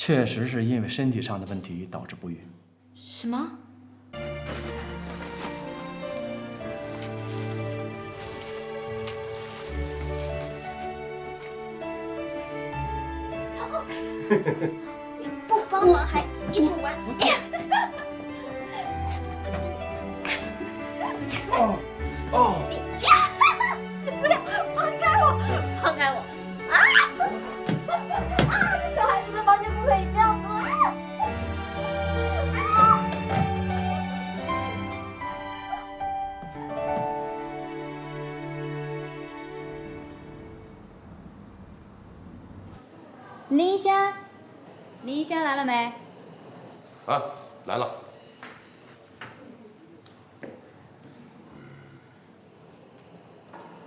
确实是因为身体上的问题导致不孕。什么？你不帮忙还一直玩。哦哦！你不要放开我！放开我！啊！这小孩子的房间不可以这样做。林一轩，林一轩来了没？啊，来了。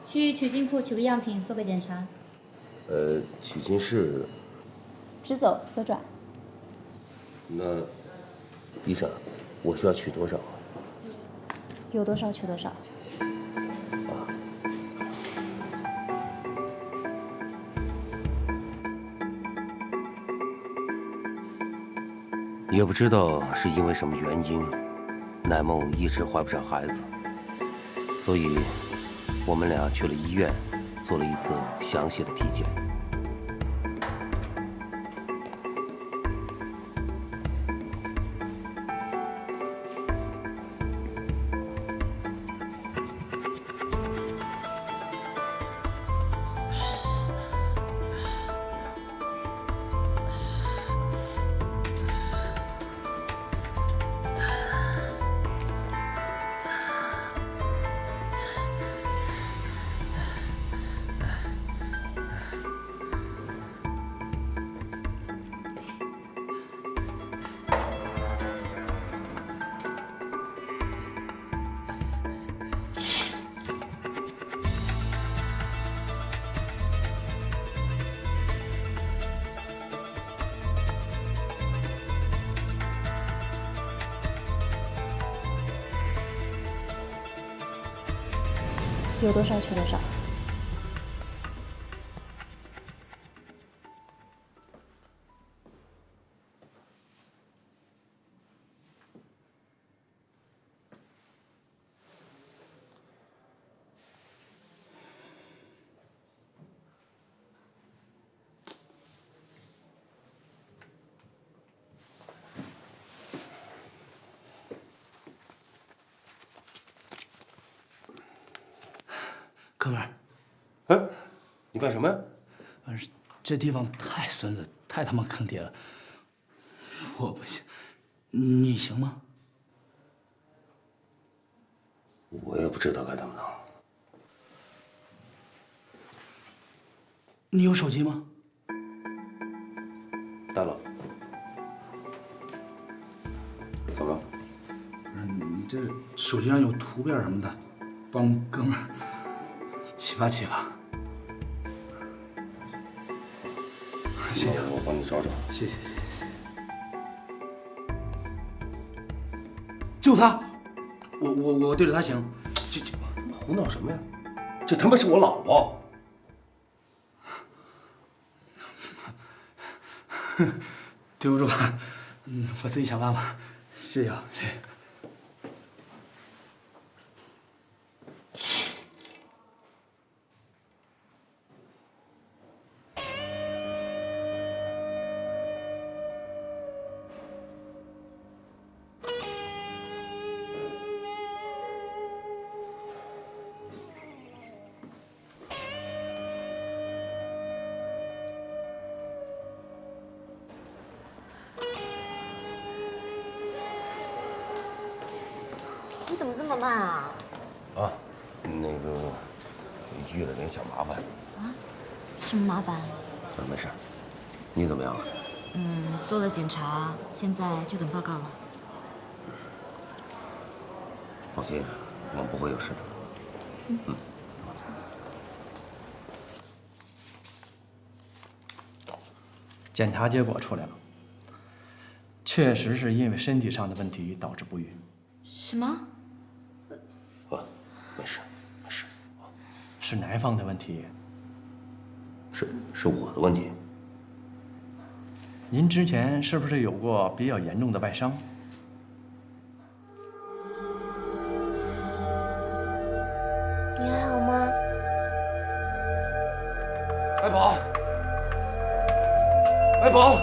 去取经库取个样品，做个检查。取经室。直走，左转。那，医生，我需要取多少？有多少取多少。也不知道是因为什么原因，乃梦一直怀不上孩子，所以我们俩去了医院，做了一次详细的体检。有多少取多少。哥们儿，哎，你干什么呀？这地方太孙子，太他妈坑爹了。我不行，你行吗？我也不知道该怎么弄。你有手机吗？带了。怎么了？你这手机上有图片什么的，帮哥们儿启发启发。谢谢，我帮你找找。谢谢。就他，我对着他行。这胡闹什么呀？这他妈是我老婆。对不住啊，我自己想办法。谢谢啊，谢谢。你怎么这么慢啊？啊，那个遇了点小麻烦。啊？什么麻烦？没事。你怎么样了？做了检查，现在就等报告了。放心，我们不会有事的。检查结果出来了，确实是因为身体上的问题导致不孕。什么？没事。是哪方的问题？是我的问题。您之前是不是有过比较严重的外伤？你还好吗？爱宝，爱宝，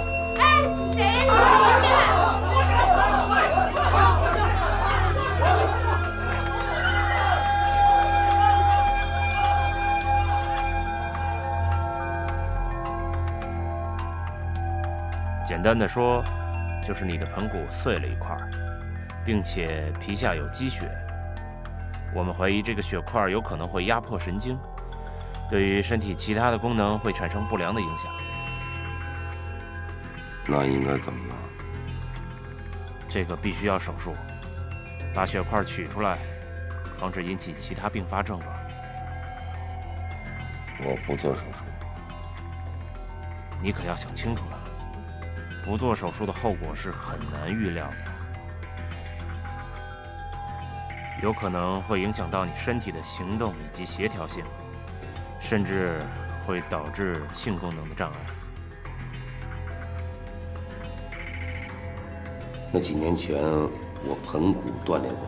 谁呀？你神经病啊！简单的说，就是你的盆骨碎了一块，并且皮下有积血。我们怀疑这个血块有可能会压迫神经，对于身体其他的功能会产生不良的影响。那应该怎么样？这个必须要手术，把血块取出来，防止引起其他并发症状。我不做手术。你可要想清楚了，不做手术的后果是很难预料的，有可能会影响到你身体的行动以及协调性，甚至会导致性功能的障碍。那几年前我盆骨断裂过，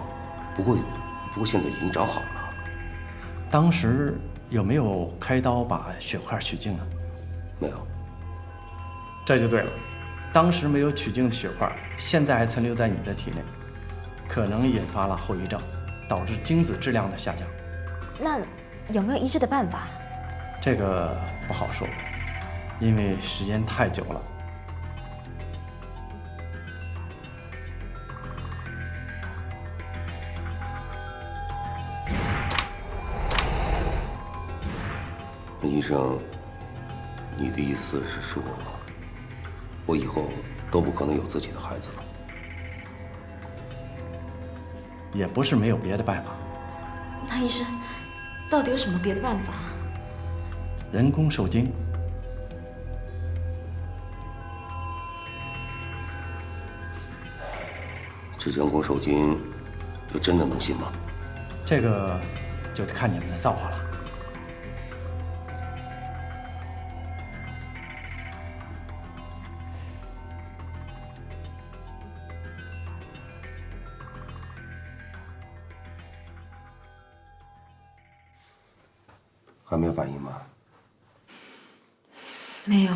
不过现在已经长好了。当时有没有开刀把血块取净啊？没有。这就对了，当时没有取净的血块，现在还存留在你的体内，可能引发了后遗症，导致精子质量的下降。那有没有医治的办法？这个不好说，因为时间太久了。医生，你的意思是说，我以后都不可能有自己的孩子了？也不是没有别的办法。那医生，到底有什么别的办法？人工受精。这人工受精，就真的能信吗？这个就得看你们的造化了。还没有反应吗？没有，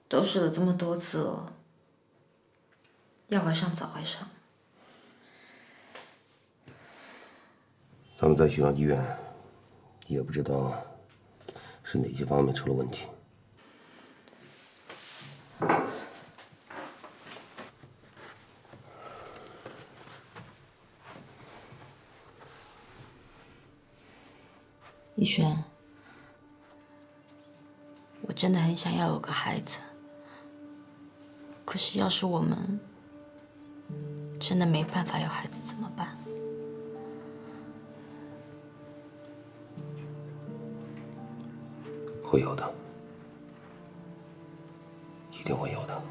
都试了这么多次了，要怀上早怀上。他们在学校医院，也不知道是哪些方面出了问题。逸轩，我真的很想要有个孩子，可是要是我们真的没办法有孩子怎么办？会有的，一定会有的。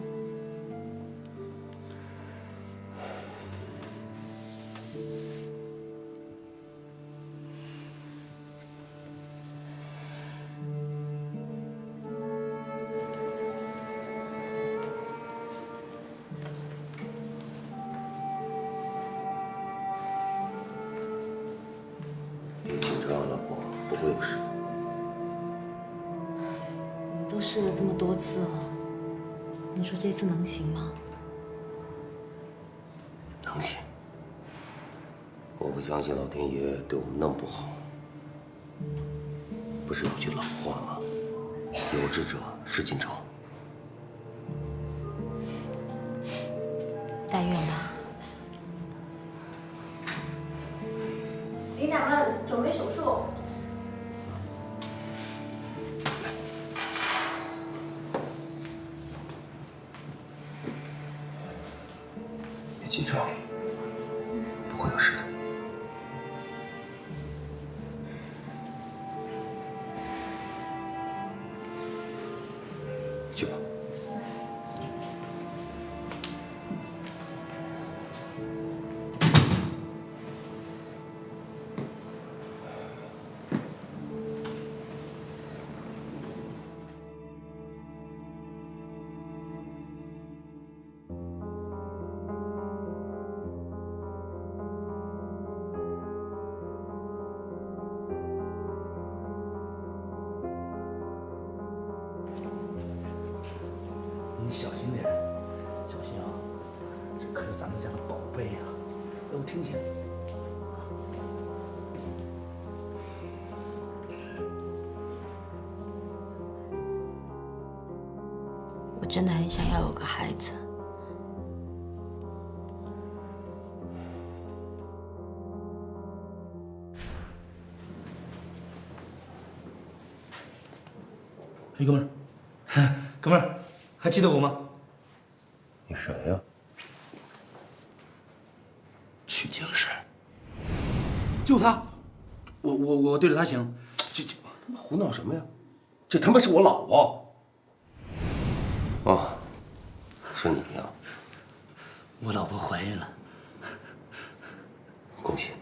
别紧张，老婆，不会有事。都试了这么多次了，你说这次能行吗？能行。我不相信老天爷对我们那么不好。不是有句老话吗？有志者事竟成。但愿吧。领导们准备手术。别紧张，不会有事的。去吧。你小心点，小心啊！这可是咱们家的宝贝呀！哎，我听听。我真的很想要有个孩子。哎，哥们儿，哥们儿，还记得我吗？你谁呀？取经士，就他，我对着他行，这他妈胡闹什么呀？这他妈是我老婆！哦，是你呀？我老婆怀孕了，恭喜！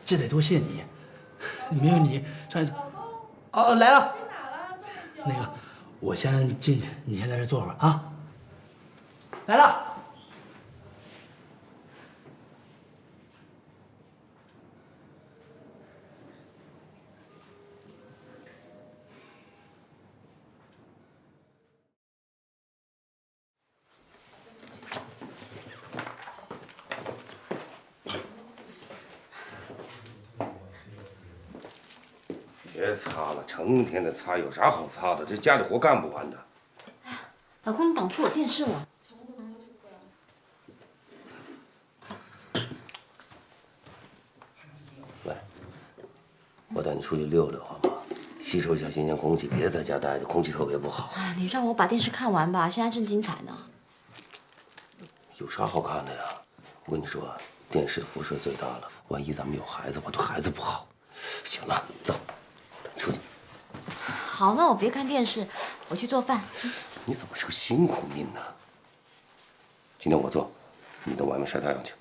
这得多谢你，没有你上一次，哦来了，那个我先进去，你先在这坐会儿啊。来了。别擦了，成天的擦，有啥好擦的？这家里活干不完的。老公，你挡住我电视了。来，我带你出去溜溜好吗？吸收一下新鲜空气，别在家待着，空气特别不好。你让我把电视看完吧，现在正精彩呢。有啥好看的呀？我跟你说，电视的辐射最大了，万一咱们有孩子，我对孩子不好。行了，走，出去。好，那我别看电视，我去做饭。你怎么是个辛苦命呢？今天我做，你到外面晒太阳去。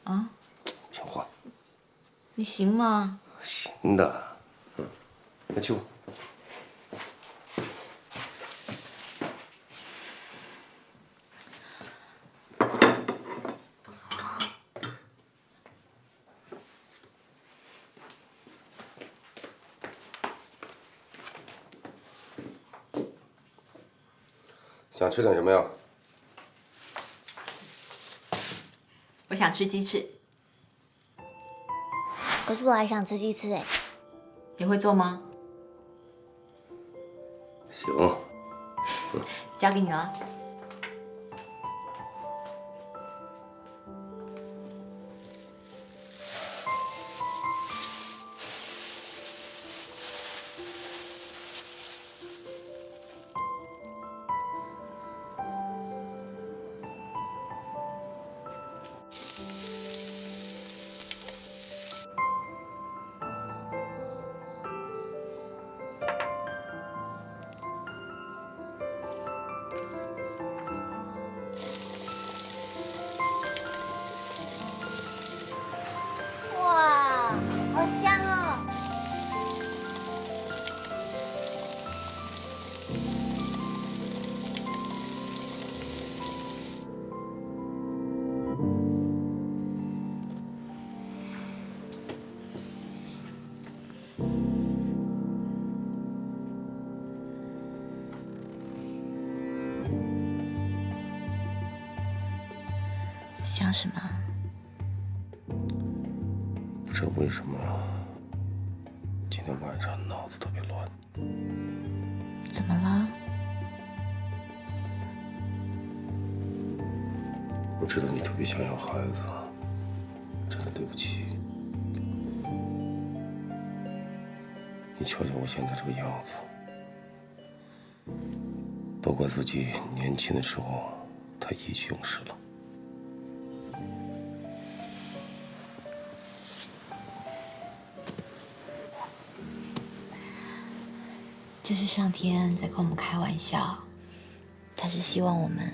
啊？听话。你行吗？行的，那去吧。想吃点什么呀？我想吃鸡翅。可是我还想吃鸡翅哎。你会做吗？行。交给你了。哇，好香哦！想什么？不知道为什么，今天晚上脑子特别乱。怎么了？我知道你特别想要孩子，真的对不起。你瞧瞧我现在这个样子，都怪自己年轻的时候太意气用事了。这是上天在跟我们开玩笑，他是希望我们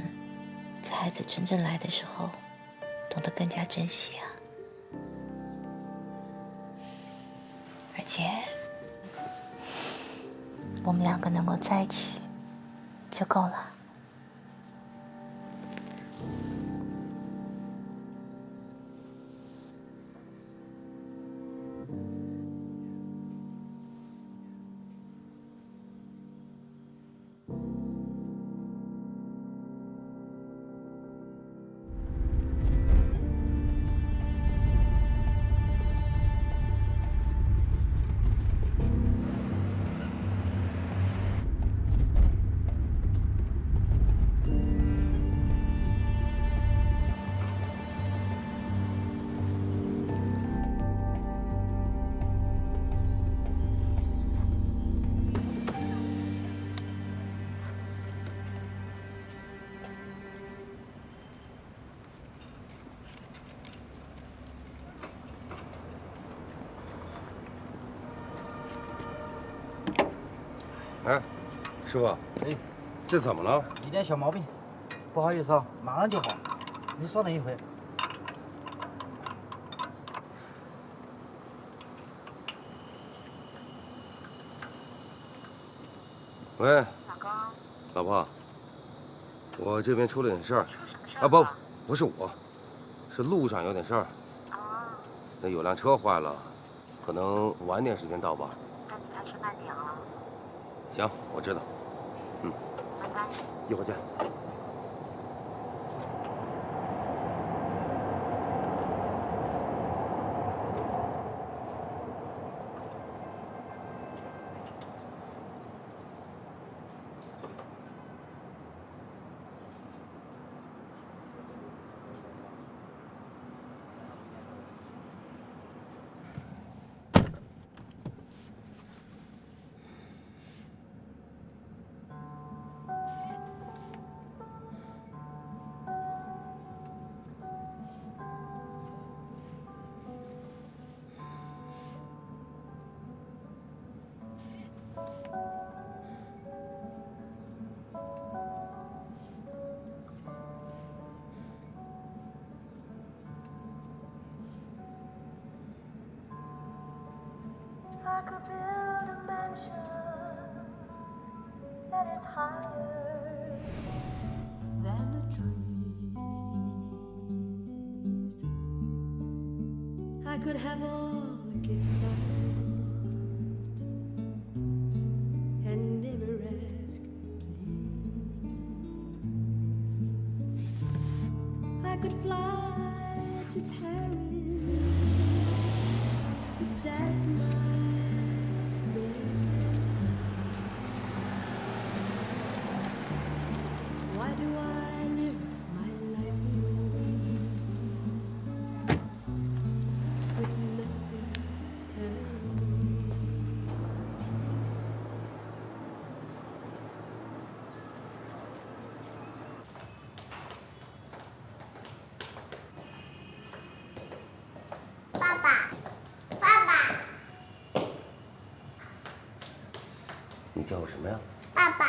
在孩子真正来的时候，懂得更加珍惜啊。而且，我们两个能够在一起，就够了。哎，师傅，哎，这怎么了？一点小毛病，不好意思啊，马上就好。你稍等一会。喂，老公，老婆，我这边出了点事儿。啊，不是我，是路上有点事儿。那有辆车坏了，可能晚点时间到吧。那你开车慢点啊。行，我知道。拜拜。一会儿见。I could build a mansion that is higher than the trees. I could have all the gifts I want and never ask please. I could fly to Paris. It's at my Why do I live my life alone with nothing else? 爸爸，爸爸，你叫我什么呀？爸爸。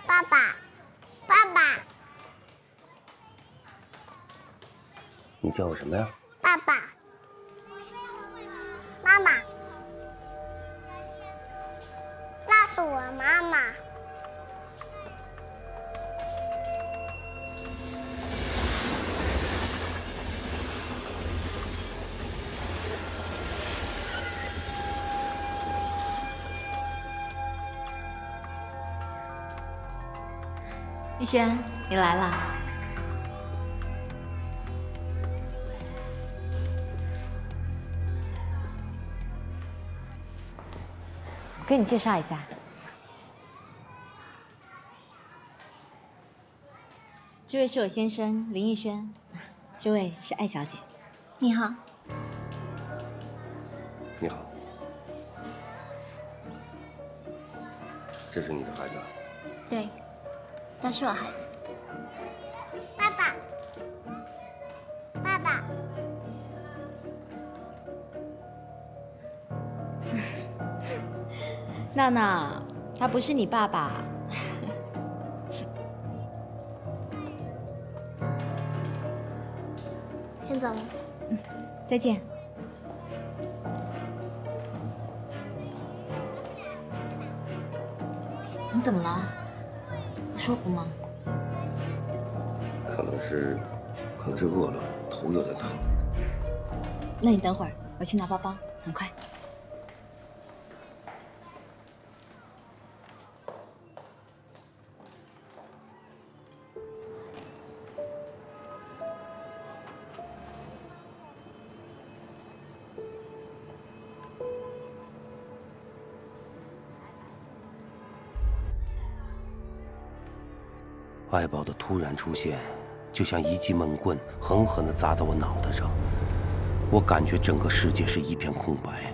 爸爸，爸爸，你叫我什么呀？爸爸，妈妈，那是我妈妈。逸轩，你来了。我给你介绍一下，这位是我先生林逸轩，这位是艾小姐。你好。你好。这是你的孩子？对。他是我孩子。爸爸，爸爸，闹闹，他不是你爸爸。先走了。再见。你怎么了？不舒服吗？可能是饿了，头有点疼。那你等会儿，我去拿包包，很快。爱宝的突然出现，就像一记闷棍，狠狠地砸在我脑袋上。我感觉整个世界是一片空白。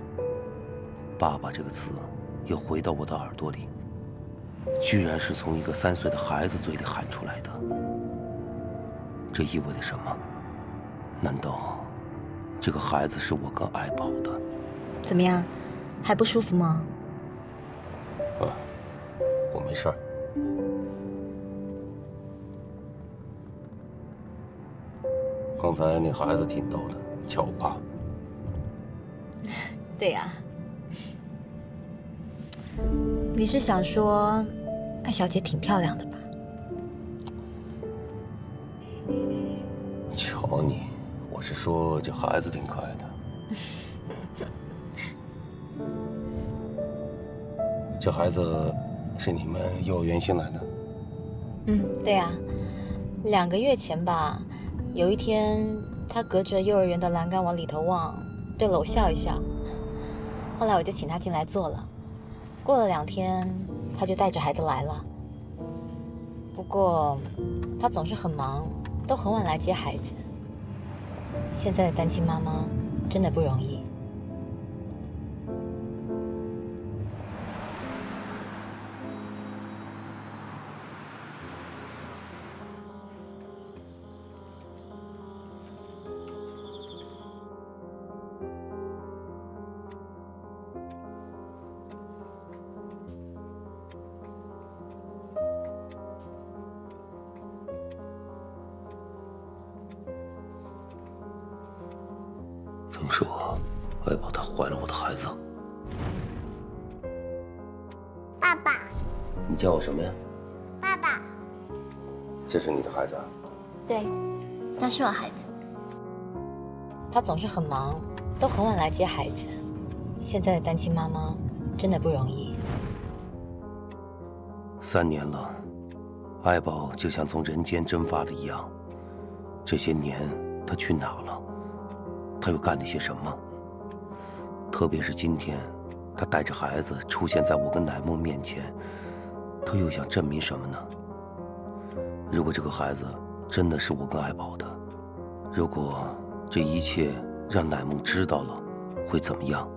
爸爸这个词又回到我的耳朵里。居然是从一个3岁的孩子嘴里喊出来的。这意味着什么？难道这个孩子是我跟爱宝的？怎么样，还不舒服吗？我没事儿。刚才那孩子挺逗的，叫我爸。对呀。你是想说，艾小姐挺漂亮的吧？瞧你，我是说这孩子挺可爱的。这孩子是你们幼儿园新来的？对呀。2个月前吧，有一天他隔着幼儿园的栏杆往里头望，对了我笑一笑。后来我就请他进来坐了。过了2天，他就带着孩子来了。不过他总是很忙，都很晚来接孩子。现在的单亲妈妈真的不容易。这么说，爱宝她怀了我的孩子？爸爸，你叫我什么呀？爸爸，这是你的孩子啊？对，那是我孩子。他总是很忙，都很晚来接孩子。现在的单亲妈妈真的不容易。3年了，爱宝就像从人间蒸发了一样。这些年，她去哪了？她又干了些什么？特别是今天，她带着孩子出现在我跟乃梦面前，她又想证明什么呢？如果这个孩子真的是我跟爱宝的，如果这一切让乃梦知道了，会怎么样？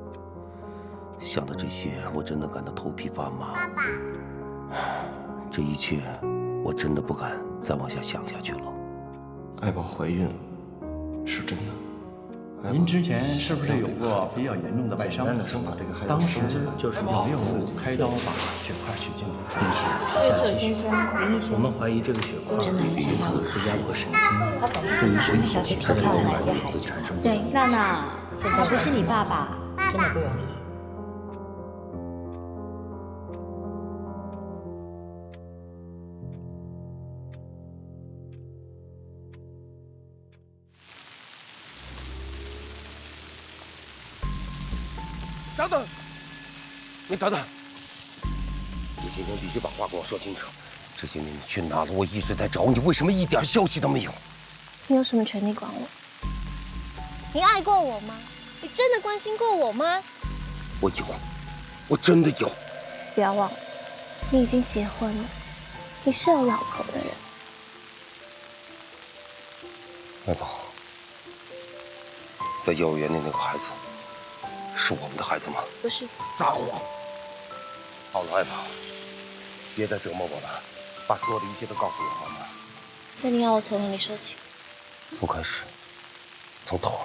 想到这些，我真的感到头皮发麻。爸爸，这一切，我真的不敢再往下想下去了。爱宝怀孕是真的。您之前是不是有过比较严重的外伤？当时就是有没有开刀把血块取净？对不起，这位先生，林医生，我们怀疑这个血块真的很想要是压迫神经，对于身体小姐挺漂亮来接孩子。对，娜娜，还不是你爸爸，真的不容易。等等，你等等，你今天必须把话跟我说清楚。这些年你去哪了？我一直在找你，为什么一点消息都没有？你有什么权利管我？你爱过我吗？你真的关心过我吗？我有，我真的有。不要忘了，你已经结婚了，你是有老婆的人。爱宝，在幼儿园的那个孩子。是我们的孩子吗？不是。撒谎！好了，爱宝，别再折磨我了，把所有的一切都告诉我好吗？那你要我从哪里说起？从开始，从头。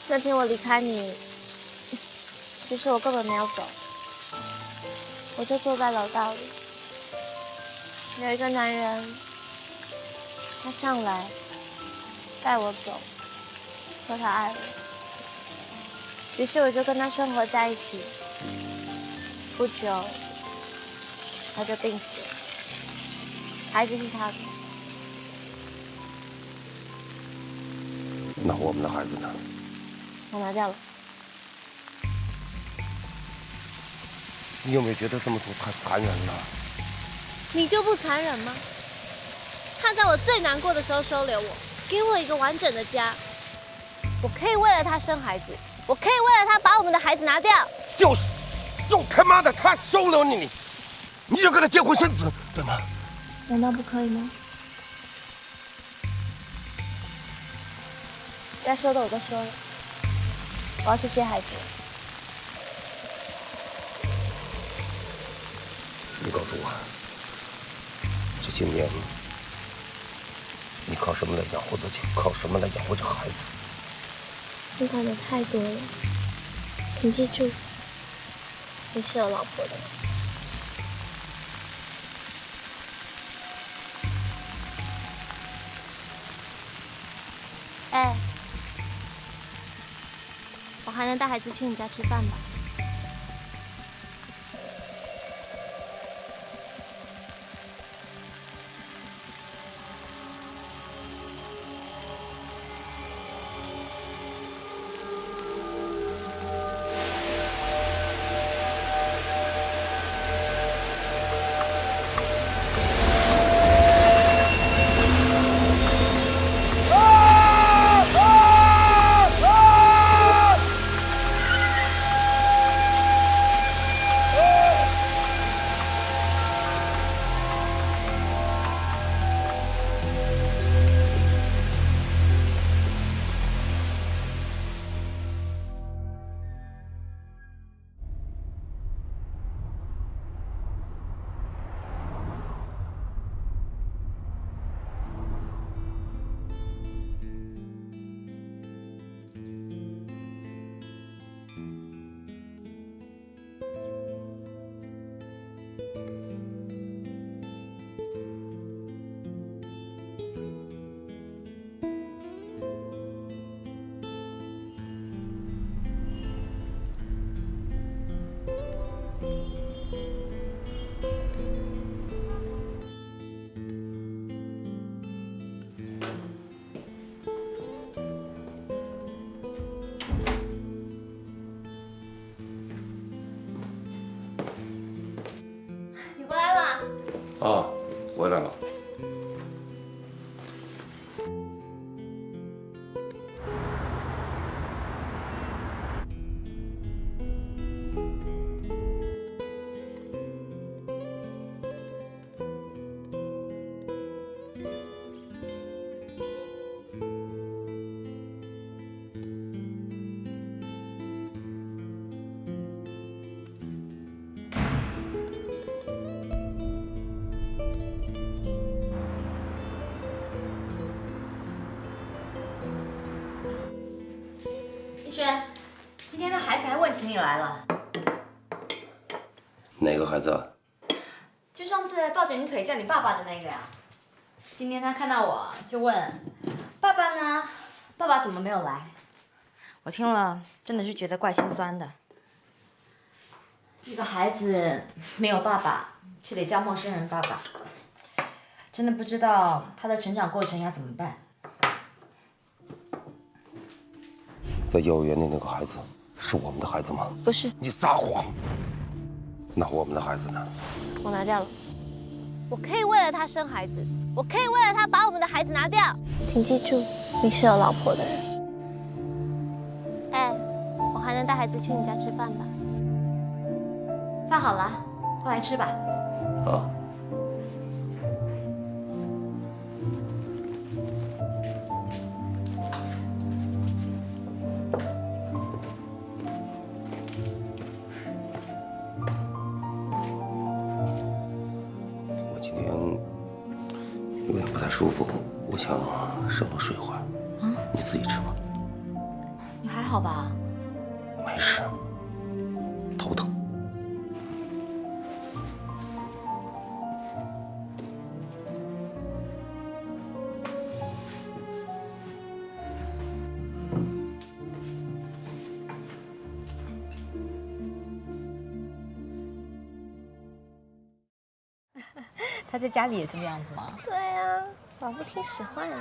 那天我离开你，其实我根本没有走，我就坐在楼道里，有一个男人。他上来带我走，说他爱我，于是我就跟他生活在一起。不久，他就病死了，孩子是他的。那我们的孩子呢？我拿掉了。你有没有觉得这么做太残忍了？你就不残忍吗？他在我最难过的时候收留我，给我一个完整的家。我可以为了他生孩子，我可以为了他把我们的孩子拿掉。就是，就他妈的他收留你，你就跟他结婚生子，对吗？难道不可以吗？该说的我都说了。我要去接孩子。你告诉我，这些年你靠什么来养活自己？靠什么来养活这孩子？你管的太多了，请记住，你是有老婆的。哎，我还能带孩子去你家吃饭吧？啊，回来了。逸轩，今天的孩子还问起你来了。哪个孩子啊？就上次抱着你腿叫你爸爸的那个呀。今天他看到我就问：“爸爸呢？爸爸怎么没有来？”我听了真的是觉得怪心酸的。一个孩子没有爸爸，却得叫陌生人爸爸，真的不知道他的成长过程要怎么办。在幼儿园的那个孩子是我们的孩子吗？不是，你撒谎。那我们的孩子呢？我拿掉了。我可以为了他生孩子，我可以为了他把我们的孩子拿掉。请记住，你是有老婆的人。哎，我还能带孩子去你家吃饭吧？饭好了，过来吃吧。啊。我今天有点不太舒服，我想上楼睡会儿。你自己吃吧。你还好吧？没事，头疼。他在家里也这个样子吗？对啊，老不听使唤啊。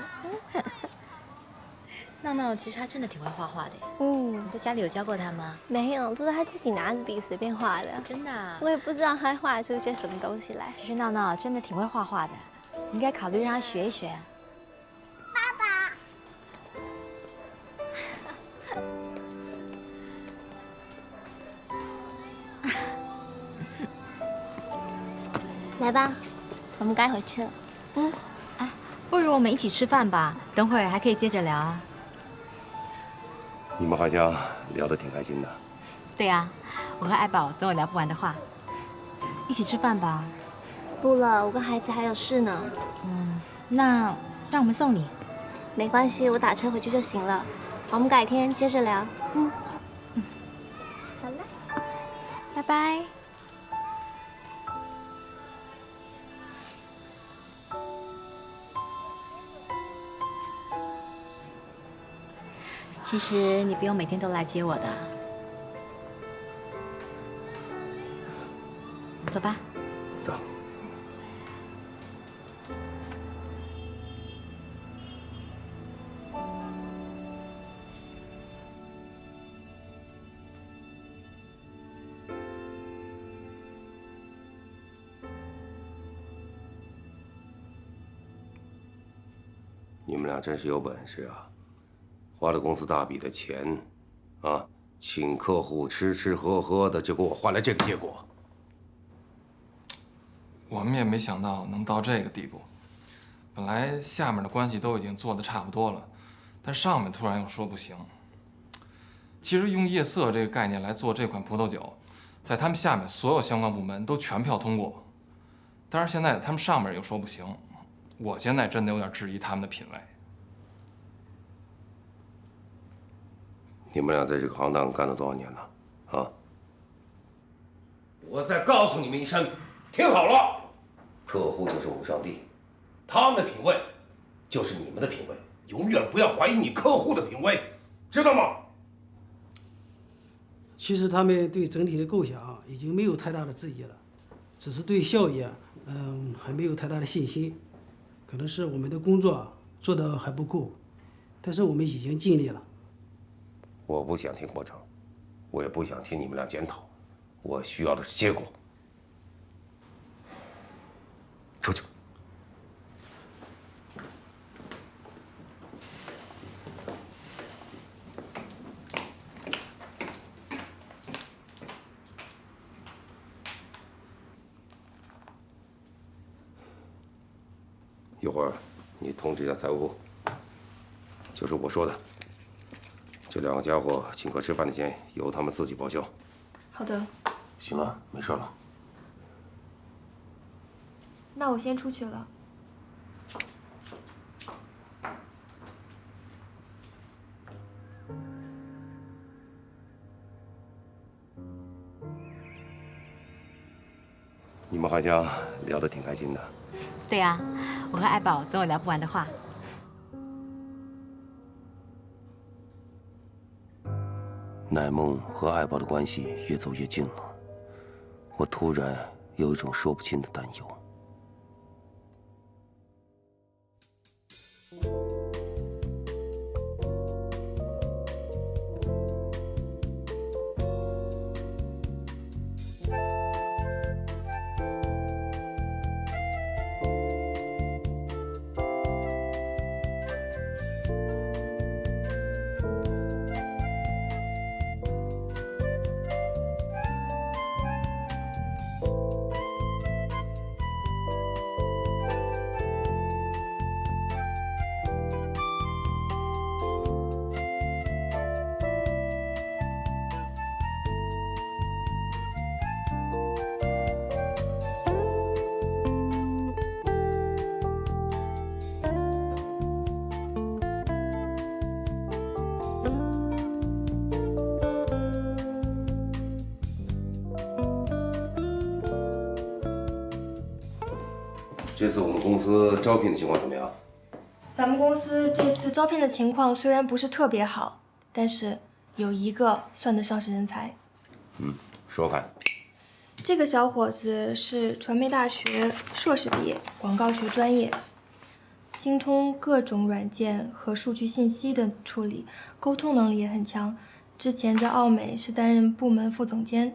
闹闹其实他真的挺会画画的。嗯，你在家里有教过他吗？没有，都是他自己拿着笔随便画的。真的啊？我也不知道他画出些什么东西来。其实闹闹真的挺会画画的，你应该考虑让他学一学。来吧，我们该回去了。哎，不如我们一起吃饭吧，等会儿还可以接着聊啊。你们还想聊得挺开心的。对呀，我和爱宝总有聊不完的话。一起吃饭吧。不了，我跟孩子还有事呢。那让我们送你。没关系，我打车回去就行了。我们改天接着聊。好了，拜拜。其实你不用每天都来接我的。走吧。走。你们俩真是有本事啊！花了公司大笔的钱，啊，请客户吃吃喝喝的，就给我换来这个结果。我们也没想到能到这个地步。本来下面的关系都已经做得差不多了，但上面突然又说不行。其实用夜色这个概念来做这款葡萄酒，在他们下面所有相关部门都全票通过，但是现在他们上面又说不行。我现在真的有点质疑他们的品味。你们俩在这个行当干了多少年了？啊！我再告诉你们一声，听好了，客户就是我们上帝，他们的品味就是你们的品味，永远不要怀疑你客户的品味，知道吗？其实他们对整体的构想已经没有太大的质疑了，只是对效益还没有太大的信心。可能是我们的工作做得还不够，但是我们已经尽力了。我不想听过程，我也不想听你们俩检讨，我需要的是结果。出去。一会儿你通知一下财务部，就是我说的，这两个家伙请客吃饭的钱由他们自己报销。好的。行了，没事了。那我先出去了。你们好像聊得挺开心的。对呀，我和爱宝总有聊不完的话。乃梦和爱宝的关系越走越近了，我突然有一种说不清的担忧。这次我们公司招聘的情况怎么样？咱们公司这次招聘的情况虽然不是特别好，但是有一个算得上是人才。说看。这个小伙子是传媒大学硕士毕业，广告学专业，精通各种软件和数据信息的处理，沟通能力也很强。之前在奥美是担任部门副总监，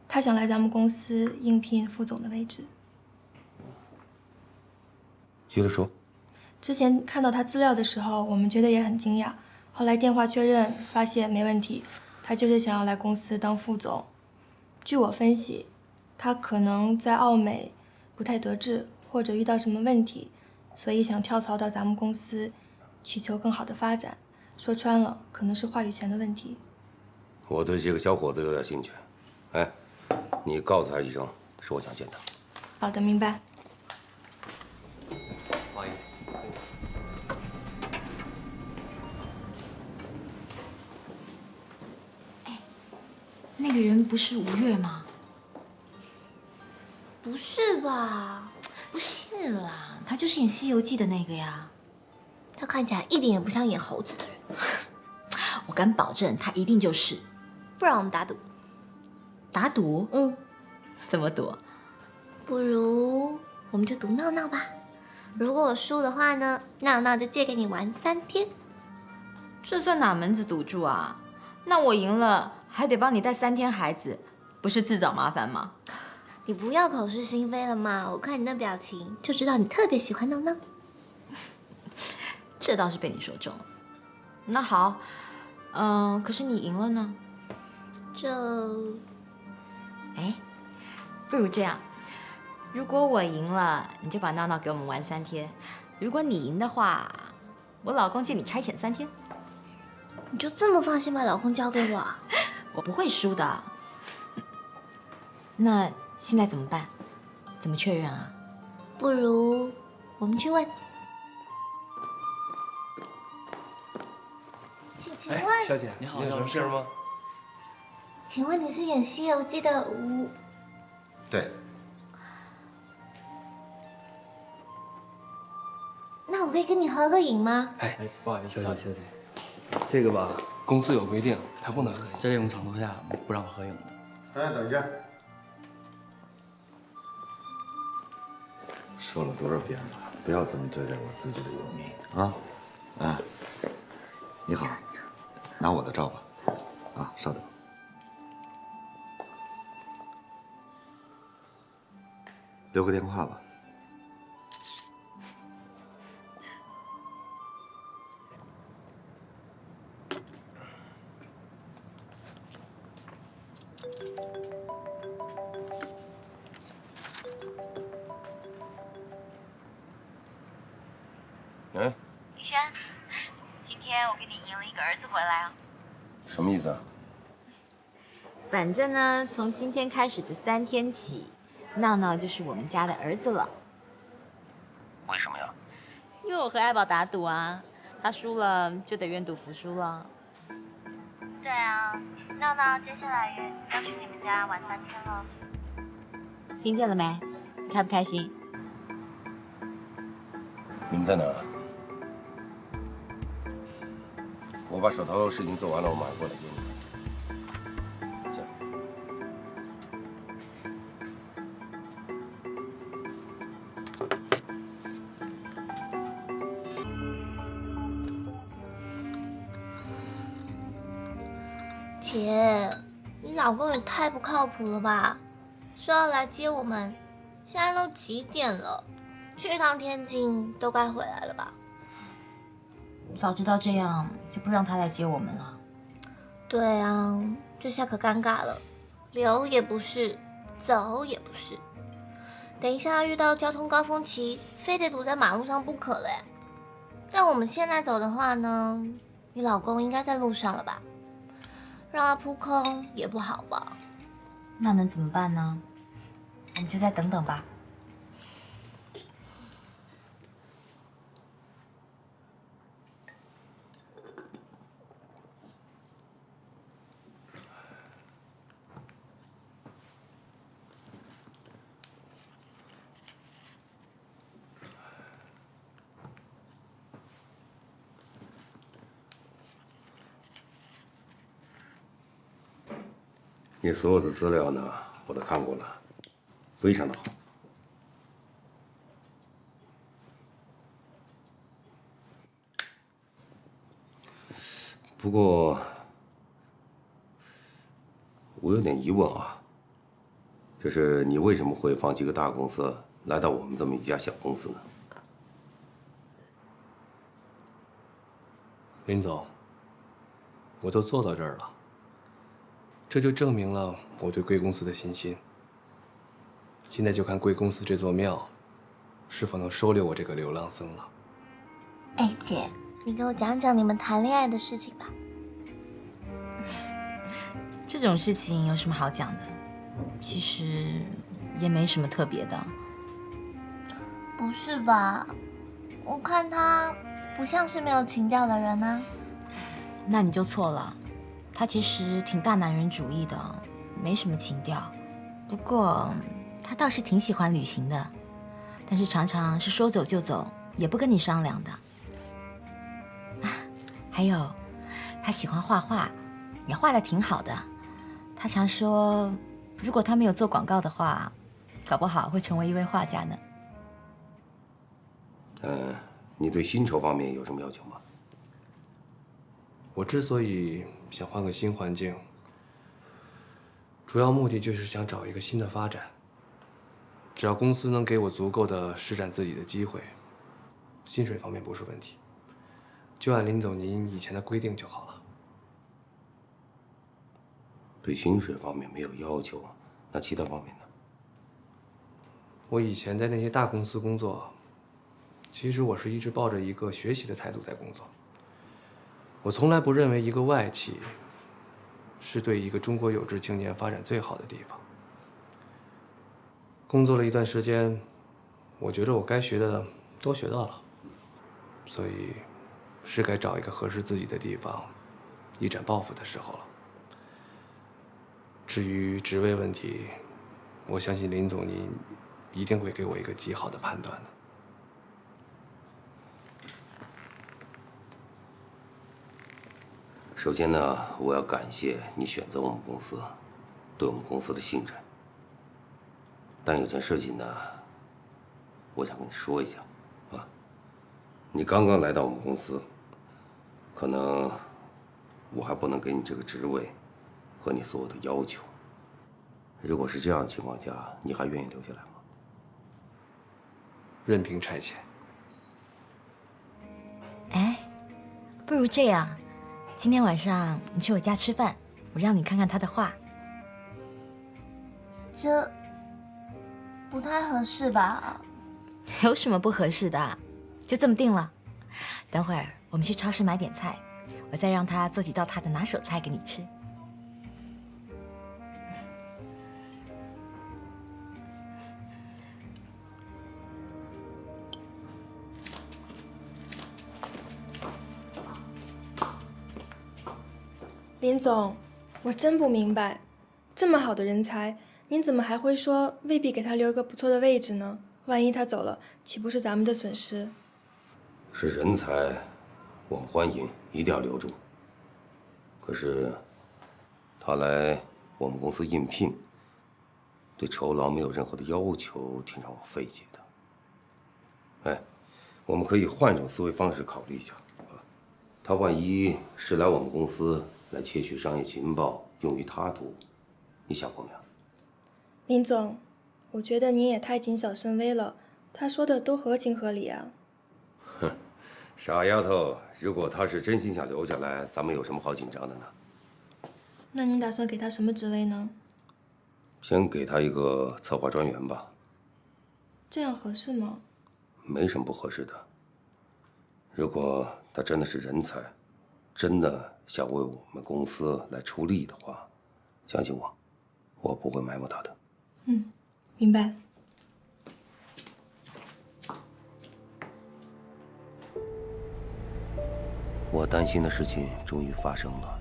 他想来咱们公司应聘副总的位置。接着说。之前看到他资料的时候，我们觉得也很惊讶。后来电话确认，发现没问题，他就是想要来公司当副总。据我分析，他可能在奥美不太得志，或者遇到什么问题，所以想跳槽到咱们公司，祈求更好的发展。说穿了，可能是话语权的问题。我对这个小伙子有点兴趣。哎，你告诉他一声，是我想见他。好的，明白。不好意思。那个人不是吴越吗？不是吧？不是啦，他就是演《西游记》的那个呀。他看起来一点也不像演猴子的人。我敢保证，他一定就是。不然我们打赌。打赌？嗯。怎么赌？不如我们就赌闹闹吧。如果我输的话呢，闹闹就借给你玩3天。这算哪门子赌注啊？那我赢了，还得帮你带3天孩子，不是自找麻烦吗？你不要口是心非了嘛！我看你那表情就知道你特别喜欢闹闹。这倒是被你说中了。那好，可是你赢了呢？哎，不如这样，如果我赢了，你就把闹闹给我们玩3天；如果你赢的话，我老公借你差遣3天。你就这么放心把老公交给我啊？我不会输的。那现在怎么办？怎么确认啊？不如我们去问。请问，小姐，你好，有什么事吗？请问你是演《西游记》的吴？对。那我可以跟你合个影吗？哎，不好意思，小姐，这个吧，公司有规定，他不能合影，在这种场合下不让合影的。哎，等一下。说了多少遍了，不要这么对待我自己的游民啊！哎，你好，拿我的照吧。啊，稍等。留个电话吧。哎，李轩，今天我给你赢了一个儿子回来啊。什么意思啊？反正呢，从今天开始的3天起，闹闹就是我们家的儿子了。为什么呀？因为我和爱宝打赌啊，他输了就得愿赌服输了。对啊，闹闹接下来也要去你们家玩3天了。听见了没？你开不开心？你们在哪儿啊？我把手头事情做完了，我马上过来接你。见。姐，你老公也太不靠谱了吧！说要来接我们，现在都几点了？去一趟天津都该回来了吧？早知道这样，就不让他来接我们了。对啊，这下可尴尬了，留也不是，走也不是，等一下遇到交通高峰期，非得堵在马路上不可嘞。但我们现在走的话呢，你老公应该在路上了吧？让他扑空也不好吧？那能怎么办呢？我们就再等等吧。你所有的资料呢，我都看过了，非常的好。不过，我有点疑问啊，就是你为什么会放弃一个大公司，来到我们这么一家小公司呢？林总，我都做到这儿了。这就证明了我对贵公司的信心。现在就看贵公司这座庙，是否能收留我这个流浪僧了。哎，姐，你给我讲讲你们谈恋爱的事情吧。这种事情有什么好讲的？其实也没什么特别的。不是吧？我看他不像是没有情调的人啊。那你就错了，他其实挺大男人主义的，没什么情调。不过他倒是挺喜欢旅行的，但是常常是说走就走，也不跟你商量的。还有，他喜欢画画，也画得挺好的。他常说，如果他没有做广告的话，搞不好会成为一位画家呢。你对薪酬方面有什么要求吗？我之所以想换个新环境，主要目的就是想找一个新的发展。只要公司能给我足够的施展自己的机会，薪水方面不是问题，就按林总您以前的规定就好了。对薪水方面没有要求，那其他方面呢？我以前在那些大公司工作，其实我是一直抱着一个学习的态度在工作。我从来不认为一个外企是对一个中国有志青年发展最好的地方。工作了一段时间，我觉得我该学的都学到了，所以是该找一个合适自己的地方，一展抱负的时候了。至于职位问题，我相信林总您一定会给我一个极好的判断的。首先呢，我要感谢你选择我们公司，对我们公司的信任。但有件事情呢，我想跟你说一下，啊，你刚刚来到我们公司，可能我还不能给你这个职位和你所有的要求。如果是这样的情况下，你还愿意留下来吗？任凭差遣。哎，不如这样，今天晚上你去我家吃饭，我让你看看他的画。这不太合适吧？有什么不合适的？就这么定了。等会儿我们去超市买点菜，我再让他做几道他的拿手菜给你吃。林总，我真不明白，这么好的人才，您怎么还会说未必给他留个不错的位置呢？万一他走了，岂不是咱们的损失？是人才，我们欢迎，一定要留住。可是，他来我们公司应聘，对酬劳没有任何的要求，挺让我费解的。哎，我们可以换种思维方式考虑一下啊。他万一是来我们公司来窃取商业情报，用于他图，你想过没有？林总，我觉得您也太谨小慎微了，他说的都合情合理啊。哼，傻丫头，如果他是真心想留下来，咱们有什么好紧张的呢？那您打算给他什么职位呢？先给他一个策划专员吧。这样合适吗？没什么不合适的。如果他真的是人才，真的想为我们公司来出力的话，相信我，我不会埋没他的。嗯，明白。我担心的事情终于发生了，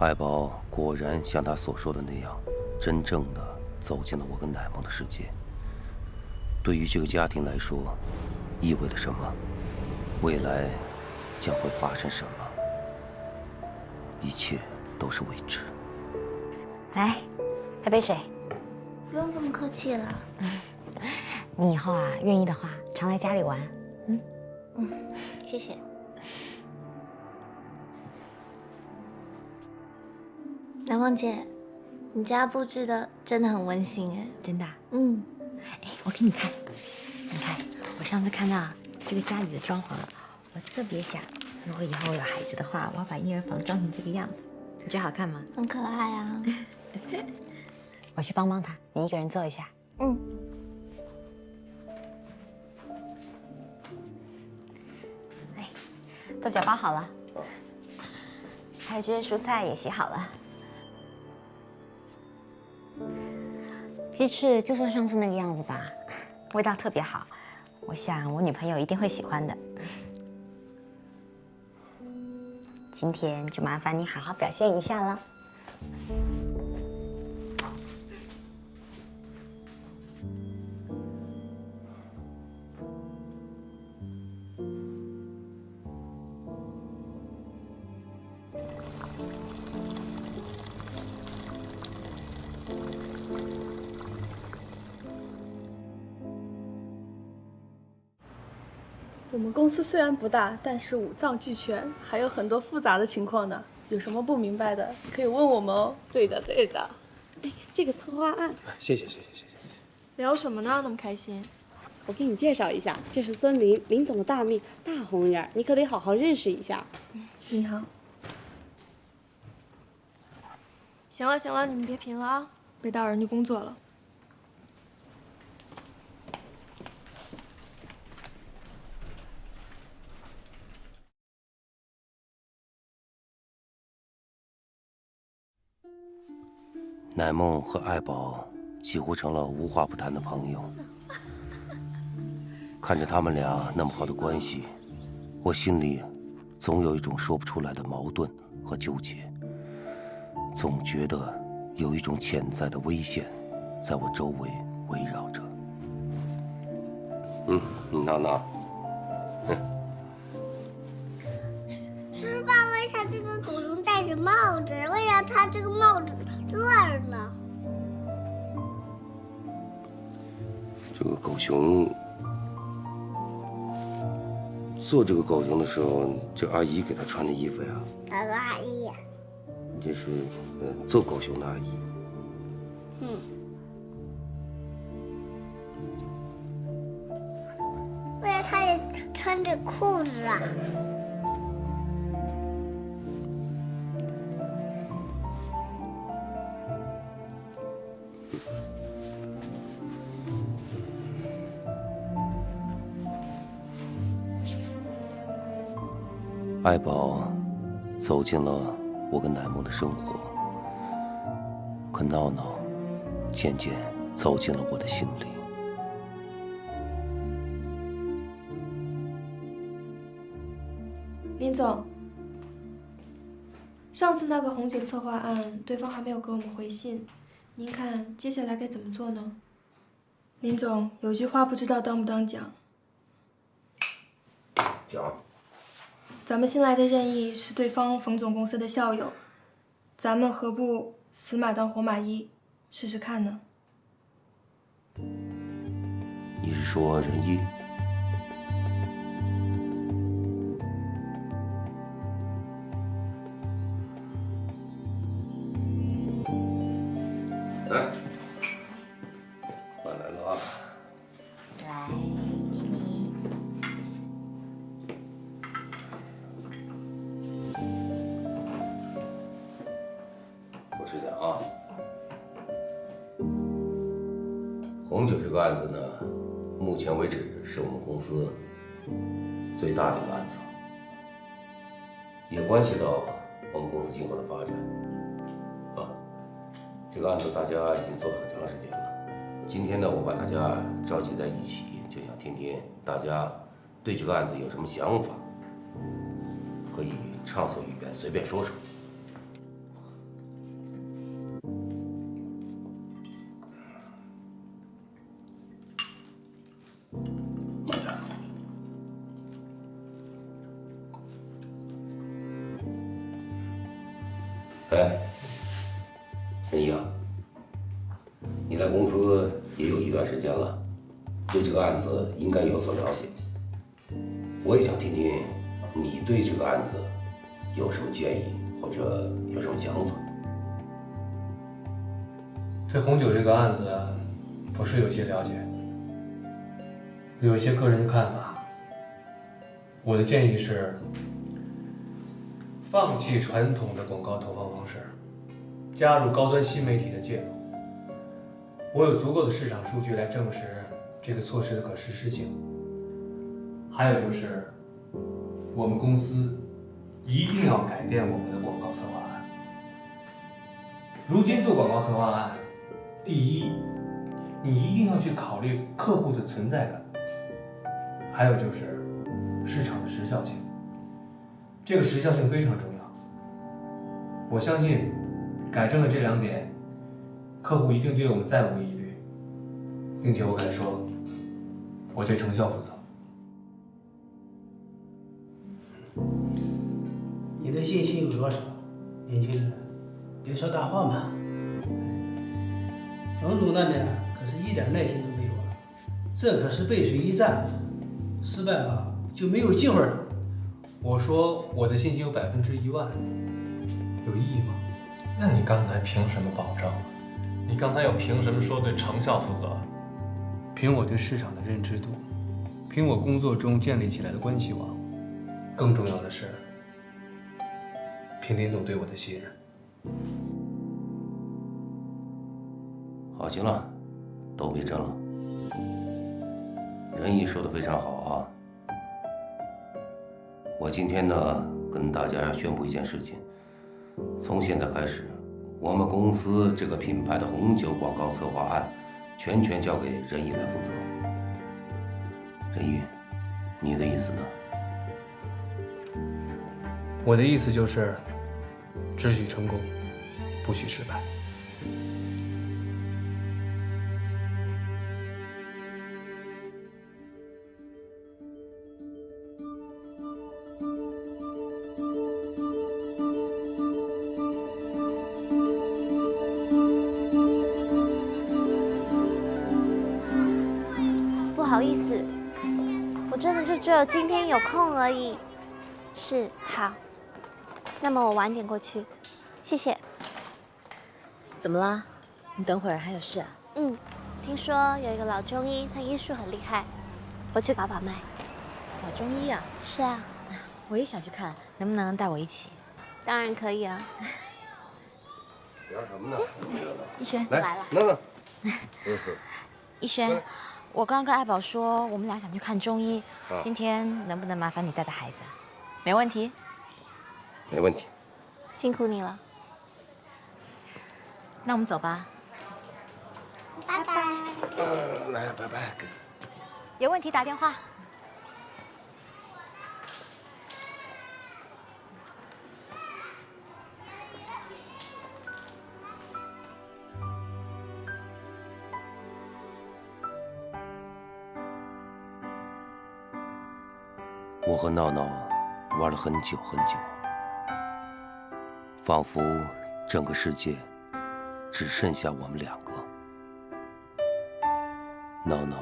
爱宝果然像他所说的那样，真正的走进了我跟乃梦的世界。对于这个家庭来说，意味着什么？未来将会发生什么？一切都是未知。来，喝杯水。不用这么客气了。你以后啊，愿意的话，常来家里玩。谢谢。南梦姐，你家布置的真的很温馨哎。真的啊？哎，我给你看，你看，我上次看到这个家里的装潢，我特别想，如果以后我有孩子的话，我要把婴儿房装成这个样子，你觉得好看吗？很可爱啊。我去帮帮他，你一个人坐一下。豆角包好了，还有这些蔬菜也洗好了。鸡翅就做上次那个样子吧，味道特别好，我想我女朋友一定会喜欢的。今天就麻烦你好好表现一下了。我们公司虽然不大，但是五脏俱全，还有很多复杂的情况呢。有什么不明白的，可以问我们哦。对的，对的。哎，这个策划案，谢谢。聊什么呢？那么开心？我给你介绍一下，这是孙林，林总的大秘，大红人，你可得好好认识一下。你好。行了行了，你们别贫了啊，别打扰人家工作了。乃梦和爱宝几乎成了无话不谈的朋友。看着他们俩那么好的关系，我心里总有一种说不出来的矛盾和纠结，总觉得有一种潜在的危险在我周围围绕着。闹闹，是吧？为啥这个狗熊戴着帽子？为啥它这个帽子这儿呢？这个狗熊做这个狗熊的时候，这阿姨给他穿的衣服呀。哪个阿姨？这是做狗熊的阿姨。为啥它也穿着裤子啊？爱宝走进了我跟乃梦的生活，可闹闹渐渐走进了我的心里。林总，上次那个红酒策划案，对方还没有给我们回信，您看接下来该怎么做呢？林总，有句话不知道当不当讲。讲。咱们新来的任意是对方冯总公司的校友，咱们何不死马当活马医，试试看呢？你是说仁义？来，饭来了啊！来，给你。我是讲啊，红酒这个案子呢，目前为止是我们公司最大的一个案子，也关系到我们公司今后的发展。这个案子大家已经做了很长时间了，今天呢，我把大家召集在一起，就想听听大家对这个案子有什么想法，可以畅所欲言，随便说说。慢点。哎。仁义啊，你来公司也有一段时间了，对这个案子应该有所了解。我也想听听你对这个案子有什么建议，或者有什么想法。对红酒这个案子，我是有些了解，有一些个人的看法。我的建议是，放弃传统的广告投放方式。加入高端新媒体的介入，我有足够的市场数据来证实这个措施的可实施性。还有就是，我们公司一定要改变我们的广告策划案。如今做广告策划案，第一你一定要去考虑客户的存在感，还有就是市场的时效性。这个时效性非常重要。我相信，改正了这2点，客户一定对我们再无疑虑，并且我敢说，我对成效负责。你的信心有多少？年轻人，别说大话嘛。冯总那边可是一点耐心都没有啊，这可是背水一战，失败了就没有机会了。我说我的信心有100%，有意义吗？那你刚才凭什么保证？你刚才又凭什么说对成效负责？凭我对市场的认知度，凭我工作中建立起来的关系网，更重要的是，凭林总对我的信任。好，行了，都别争了。仁义说的非常好啊。我今天呢，跟大家宣布一件事情：从现在开始，我们公司这个品牌的红酒广告策划案，全权交给仁义来负责。仁义，你的意思呢？我的意思就是，只许成功，不许失败。不好意思，我真的就只有今天有空而已。是，好，那么我晚点过去，谢谢。怎么啦？你等会儿还有事啊？听说有一个老中医，他医术很厉害，我去把脉。老中医啊？是啊，我也想去看，能不能带我一起？当然可以啊。聊什么呢？逸轩来了，那个，逸轩，我刚刚跟爱宝说，我们俩想去看中医，今天能不能麻烦你带孩子？没问题。没问题。辛苦你了。那我们走吧。拜拜。来，拜拜。有问题打电话。我和闹闹玩了很久很久，仿佛整个世界只剩下我们2个。闹闹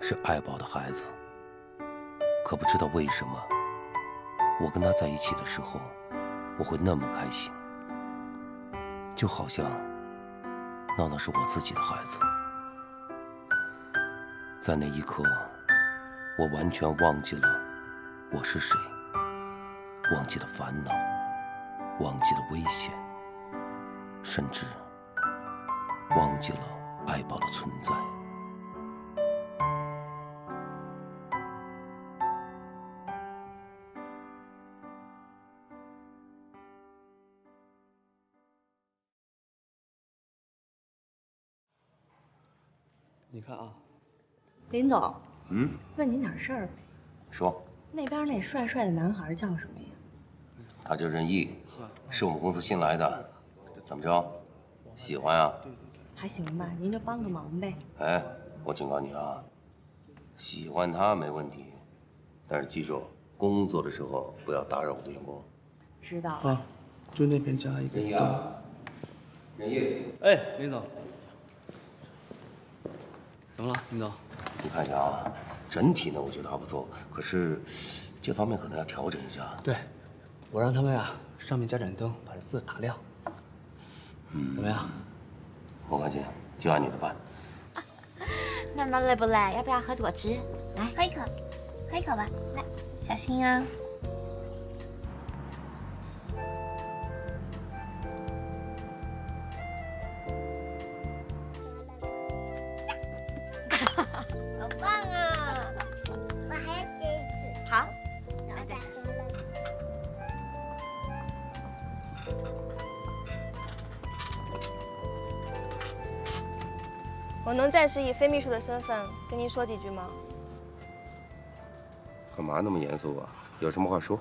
是爱宝的孩子，可不知道为什么，我跟他在一起的时候，我会那么开心，就好像闹闹是我自己的孩子。在那一刻，我完全忘记了我是谁，忘记了烦恼，忘记了危险，甚至忘记了爱宝的存在。你看啊，林总，问你点事儿。说，那边那帅帅的男孩叫什么呀？他叫任毅，是我们公司新来的。怎么着，喜欢啊？还行吧，您就帮个忙呗。哎，我警告你啊，喜欢他没问题，但是记住，工作的时候不要打扰我的员工。知道啊，就那边加一个。任毅啊，任毅。哎，林总。怎么了，林总？你看一下啊，整体呢我觉得还不错，可是这方面可能要调整一下。对，我让他们呀上面加盏灯，把这字打亮。怎么样？我看见，就按你的办。那累不累？要不要喝果汁？来，喝一口，喝一口吧。来，小心啊。好棒啊！我还要接一次。好，然后再喝了。我能暂时以非秘书的身份跟您说几句吗？干嘛那么严肃啊？有什么话说？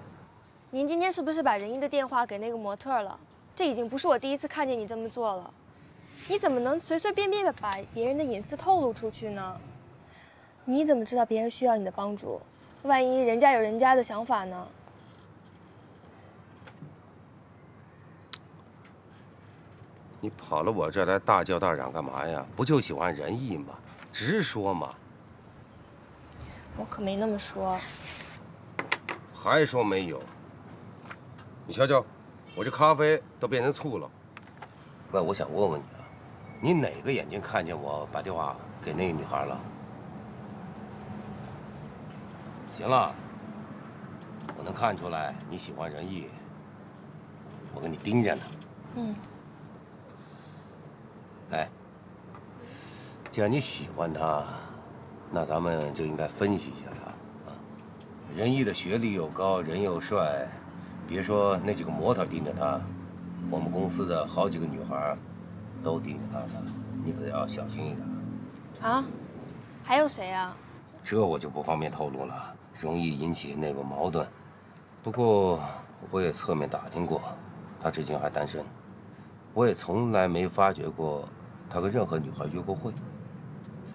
您今天是不是把仁义的电话给那个模特了？这已经不是我第一次看见你这么做了。你怎么能随随便便把别人的隐私透露出去呢？你怎么知道别人需要你的帮助？万一人家有人家的想法呢？你跑了我这儿来大叫大嚷干嘛呀？不就喜欢仁义吗？直说嘛。我可没那么说。还说没有？你瞧瞧，我这咖啡都变成醋了。喂，我想问问你啊，你哪个眼睛看见我把电话给那个女孩了？行了，我能看出来你喜欢仁义，我给你盯着呢。嗯。哎，既然你喜欢他，那咱们就应该分析一下他啊。仁义的学历又高，人又帅，别说那几个模特盯着他，我们公司的好几个女孩都盯着他呢，你可要小心一点。啊？还有谁啊？这我就不方便透露了，容易引起内部矛盾。不过我也侧面打听过，他至今还单身，我也从来没发觉过他跟任何女孩约过会。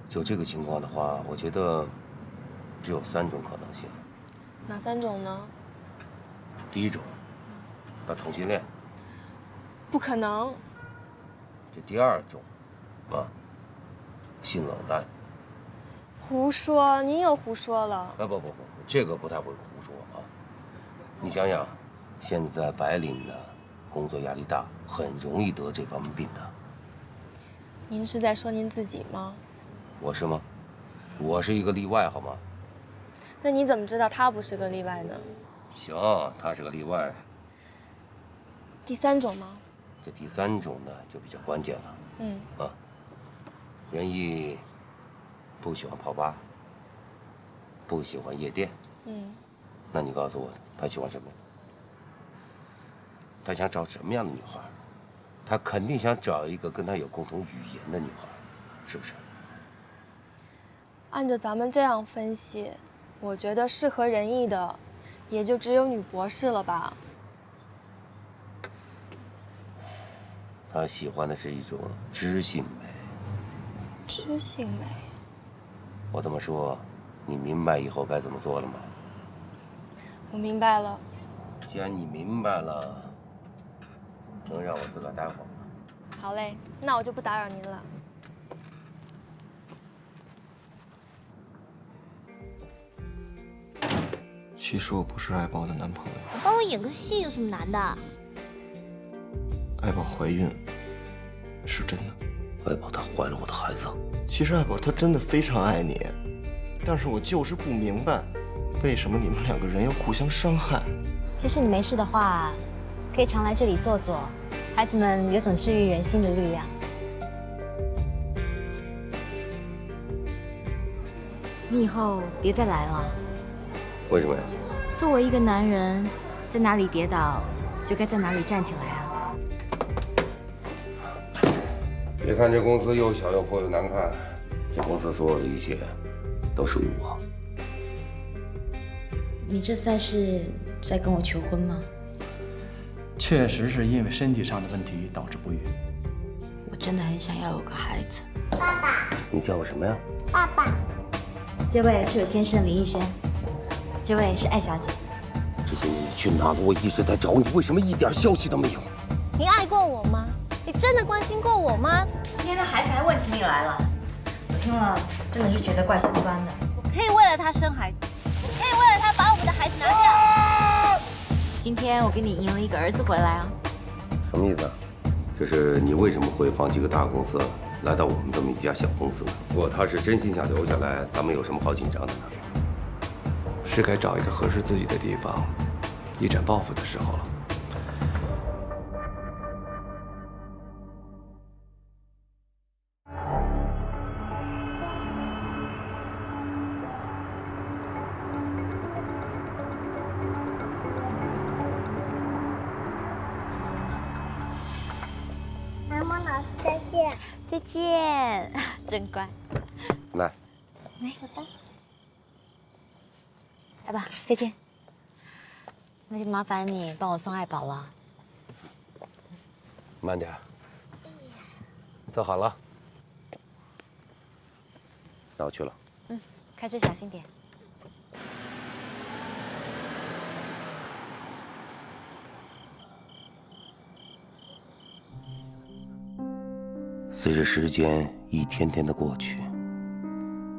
就这个情况的话，我觉得只有3种可能性。哪3种呢？第一种，他同性恋。不可能。这第2种，啊，性冷淡。胡说，您又胡说了。啊不，这个不太会胡说啊。你想想，现在白领的工作压力大，很容易得这方面病的。您是在说您自己吗？我是吗？我是一个例外，好吗？那你怎么知道他不是个例外呢？行，他是个例外。第3种吗？这第3种呢，就比较关键了。嗯。啊，仁义不喜欢泡吧，不喜欢夜店。嗯。那你告诉我，他喜欢什么？他想找什么样的女孩？他肯定想找一个跟他有共同语言的女孩，是不是？按照咱们这样分析，我觉得适合仁义的，也就只有女博士了吧。他喜欢的是一种知性美。知性美。我这么说，你明白以后该怎么做了吗？我明白了。既然你明白了，能让我自个儿待会儿吗？好嘞，那我就不打扰您了。其实我不是爱宝的男朋友。你帮我演个戏有什么难的？爱宝怀孕是真的。爱宝她怀了我的孩子。其实爱宝她真的非常爱你，但是我就是不明白，为什么你们2个人要互相伤害。其实你没事的话，可以常来这里坐坐，孩子们有种治愈人心的力量。你以后别再来了。为什么呀？作为一个男人，在哪里跌倒，就该在哪里站起来啊。别看这公司又小又破又难看，这公司所有的一切都属于我。你这算是在跟我求婚吗？确实是因为身体上的问题导致不育。我真的很想要有个孩子。爸爸。你叫我什么呀？爸爸。这位是我先生林医生，这位是艾小姐。这些年你去哪了？我一直在找你，为什么一点消息都没有？您爱过我吗？你真的关心过我吗？今天的孩子还问起你来了，我听了真的是觉得怪心酸的。我可以为了他生孩子，我可以为了他把我们的孩子拿掉。今天我给你赢了一个儿子回来啊！什么意思啊？就是你为什么会放弃一个大公司，来到我们这么一家小公司呢？如果他是真心想留下来，咱们有什么好紧张的呢？是该找一个合适自己的地方，一展抱负的时候了。南梦老师再见。见。再见，真乖。来，来，爸爸。爱宝，再见。那就麻烦你帮我送爱宝了。慢点。坐好了。那我去了。嗯，开车小心点。随着时间一天天的过去，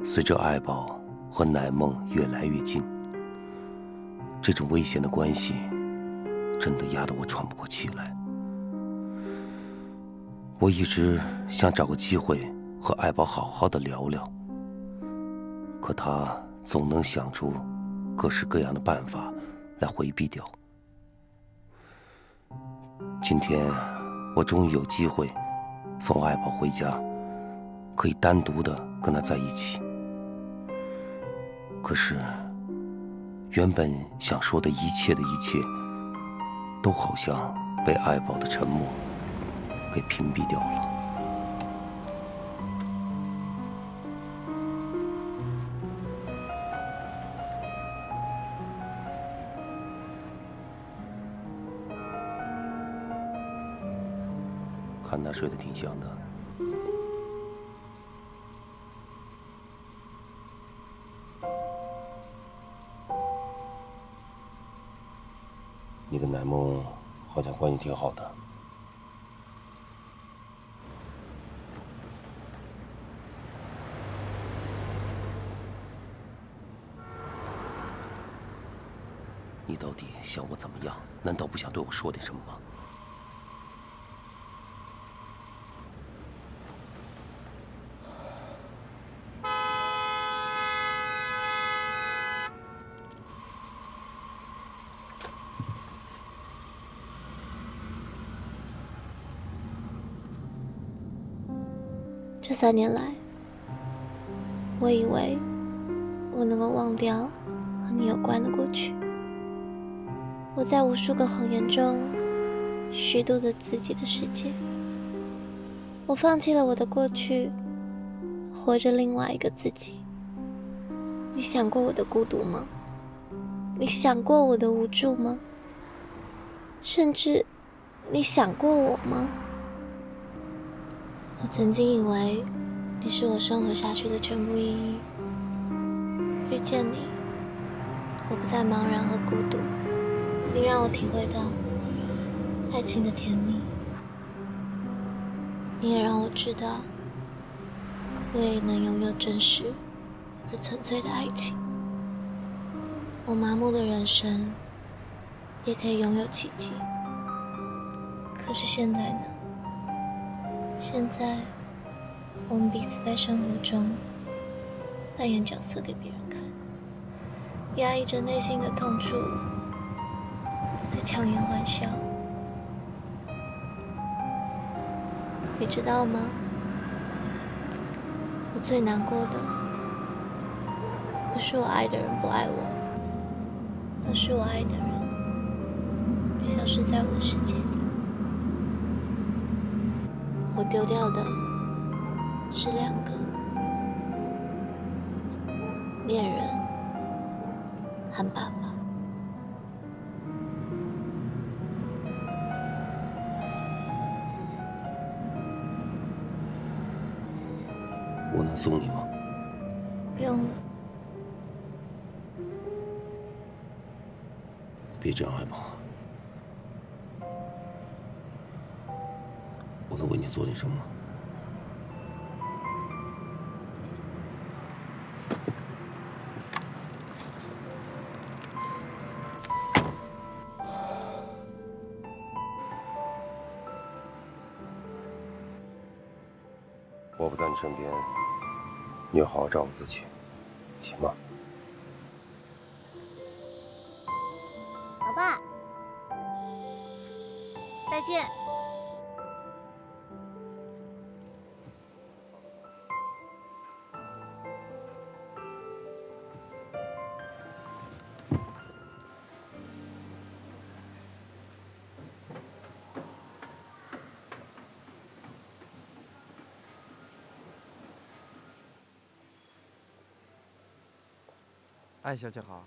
随着爱宝和乃梦越来越近，这种危险的关系真的压得我喘不过气来。我一直想找个机会和爱宝好好的聊聊，可他总能想出各式各样的办法来回避掉。今天我终于有机会送爱宝回家，可以单独的跟他在一起。可是，原本想说的一切的一切，都好像被爱宝的沉默给屏蔽掉了。看他睡得挺香的。你跟乃梦好像关系挺好的。你到底想我怎么样？难道不想对我说点什么吗？这3年来，我以为我能够忘掉和你有关的过去。我在无数个谎言中虚度着自己的世界。我放弃了我的过去，活着另外一个自己。你想过我的孤独吗？你想过我的无助吗？甚至，你想过我吗？我曾经以为你是我生活下去的全部意义。遇见你，我不再茫然和孤独，你让我体会到爱情的甜蜜。你也让我知道，我也能拥有真实而纯粹的爱情。我麻木的人生也可以拥有奇迹。可是现在呢？现在，我们彼此在生活中扮演角色给别人看，压抑着内心的痛处，在强颜欢笑。你知道吗？我最难过的，不是我爱的人不爱我，而是我爱的人消失在我的世界里。我丢掉的是2个恋人和爸爸。我能送你吗？不用了。别这样，爱宝。我能为你做点什么吗？我不在你身边，你要好好照顾自己，行吗？老爸，再见。艾小姐好。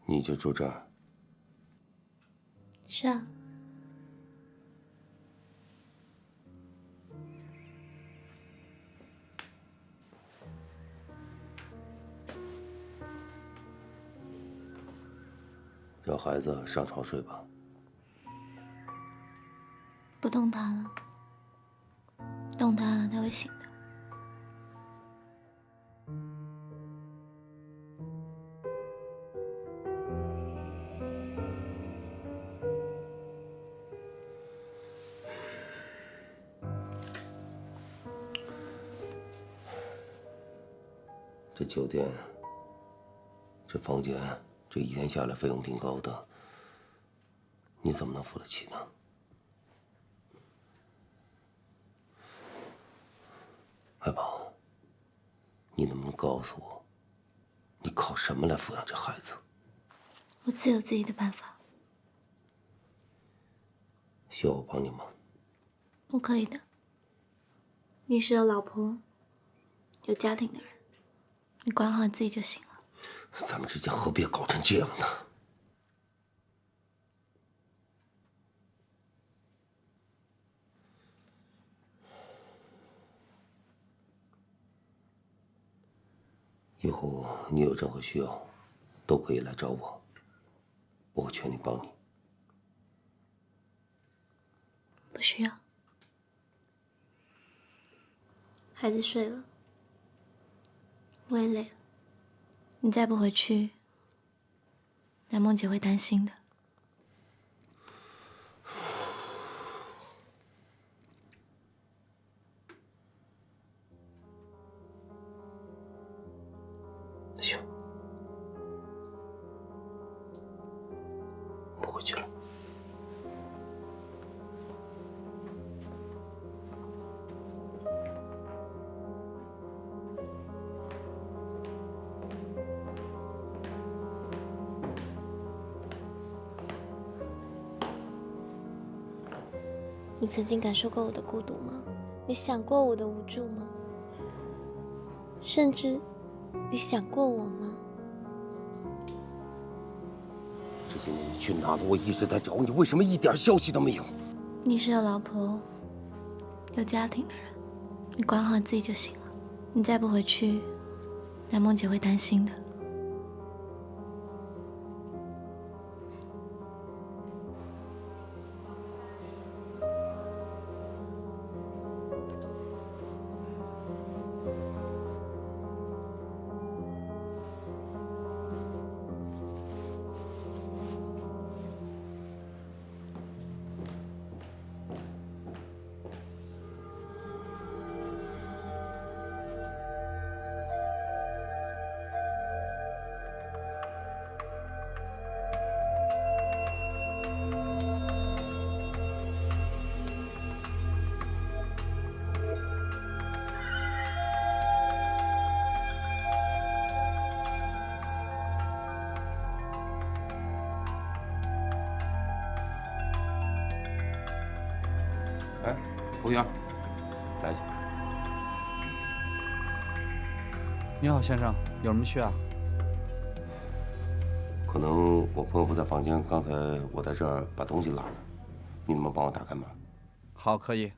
你就住这儿？是啊。让孩子上床睡吧。不动他了，动他他会醒的。这酒店，这房间，这一天下来费用挺高的，你怎么能付得起呢？爱宝，你能不能告诉我，你靠什么来抚养这孩子？我自有自己的办法。需要我帮你吗？我可以的。你是有老婆、有家庭的人，你管好自己就行了。咱们之间何必搞成这样呢？以后你有任何需要，都可以来找我，我会全力帮你。不需要。孩子睡了，我也累了。你再不回去，南梦姐会担心的。行，不回去了。你曾经感受过我的孤独吗？你想过我的无助吗？甚至，你想过我吗？这些年你去哪了？我一直在找你，为什么一点消息都没有？你是有老婆、有家庭的人，你管好自己就行了。你再不回去，南梦姐会担心的。哎，服务员，来一下。你好，先生，有什么需要？可能我朋友不在房间，刚才我在这儿把东西落了，你能不能帮我打开门？好，可以。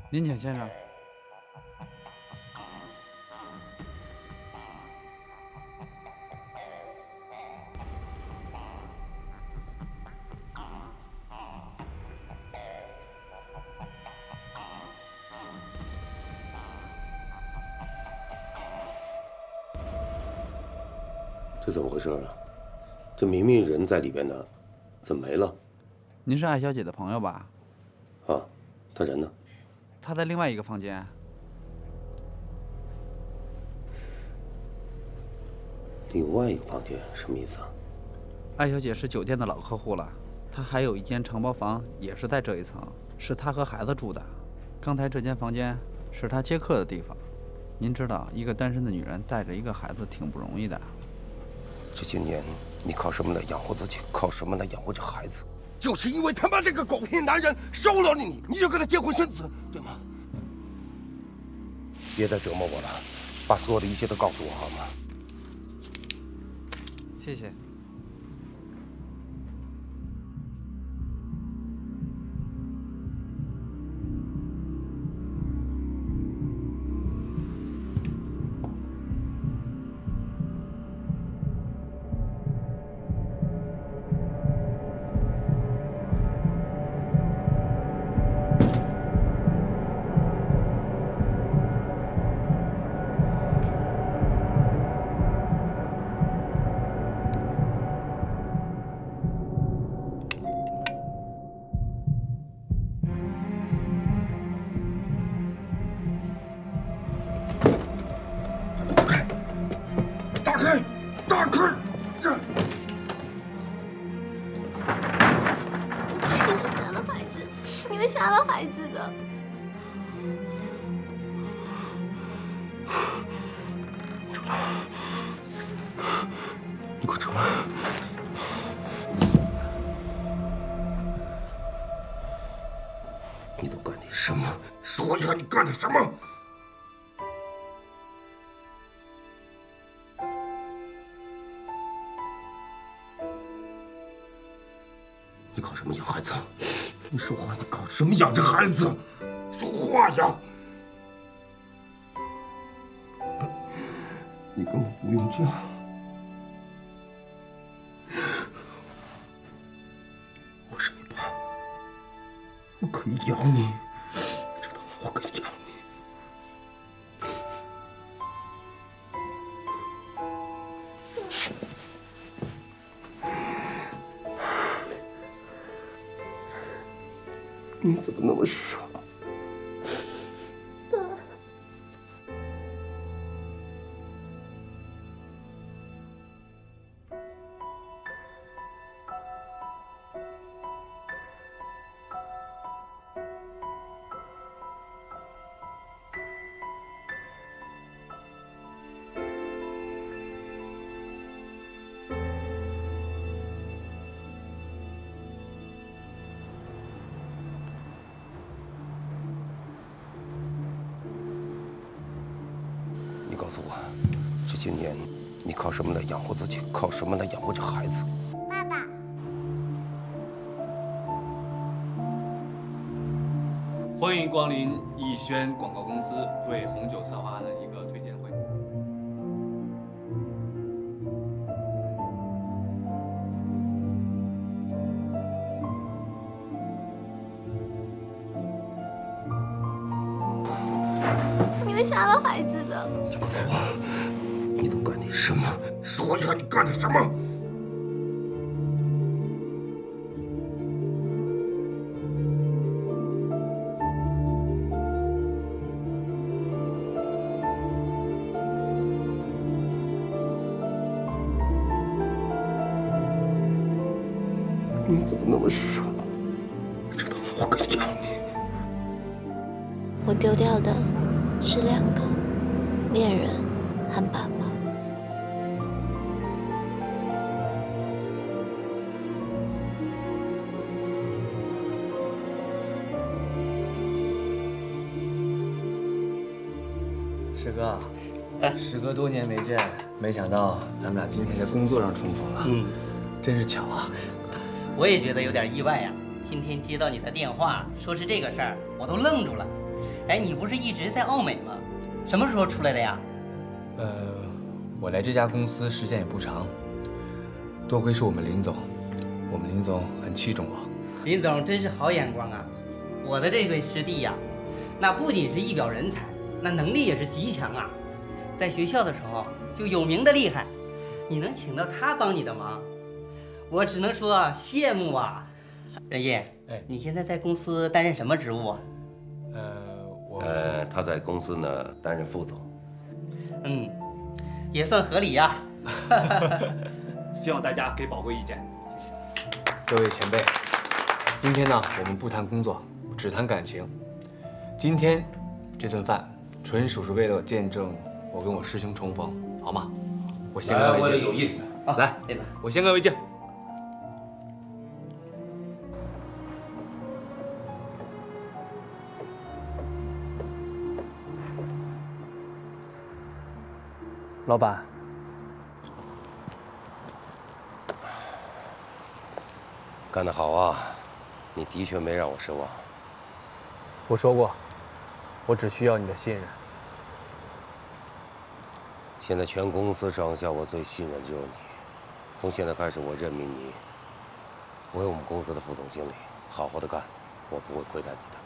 您请，先生。这怎么回事啊？这明明人在里边呢，怎么没了？您是艾小姐的朋友吧？啊，她人呢？她在另外一个房间。另外一个房间什么意思啊？艾小姐是酒店的老客户了，她还有一间承包房，也是在这一层，是她和孩子住的。刚才这间房间是她接客的地方。您知道，一个单身的女人带着一个孩子挺不容易的。这些年你靠什么来养活自己？靠什么来养活这孩子？就是因为他妈这个狗屁男人收留了你，你就跟他结婚生子，对吗？别再折磨我了，把所有的一切都告诉我好吗？谢谢。杀了孩子的。出来！你给我出来！你都干点什么？说一下你干的什么？你搞什么养孩子？你说话，你搞什么养这孩子？说话呀！你根本不用嫁。我是你爸，我可以养你，知道吗？我可以养你。你怎么那么傻？你告诉我，这些年你靠什么来养活自己？靠什么来养活这孩子？爸爸，欢迎光临逸轩广告公司为红酒策划的一个推荐会。你们杀了孩子的。你告诉我，你都干点什么？说一下你干的什么？你怎么那么傻？知道吗？我可以养你。我丢掉的是2个恋人和爸爸。师哥，时隔多年没见，没想到咱们俩今天在工作上重逢了，真是巧啊！我也觉得有点意外呀。今天接到你的电话，说是这个事儿，我都愣住了。哎，你不是一直在澳美吗？什么时候出来的呀？我来这家公司时间也不长，多亏是我们林总，我们林总很器重我。林总真是好眼光啊！我的这位师弟呀，那不仅是一表人才，那能力也是极强啊。在学校的时候就有名的厉害，你能请到他帮你的忙，我只能说羡慕啊。任毅，你现在在公司担任什么职务啊？他在公司呢担任副总。也算合理呀。希望大家给宝贵意见。各位前辈，今天呢，我们不谈工作，只谈感情。今天这顿饭纯属是为了见证我跟我师兄重逢，好吗？我先干为敬。为了友谊，来，我先干为敬。老板，干得好啊！你的确没让我失望。我说过，我只需要你的信任。现在全公司上下，我最信任的就是你。从现在开始，我任命你为我们公司的副总经理，好好的干，我不会亏待你的。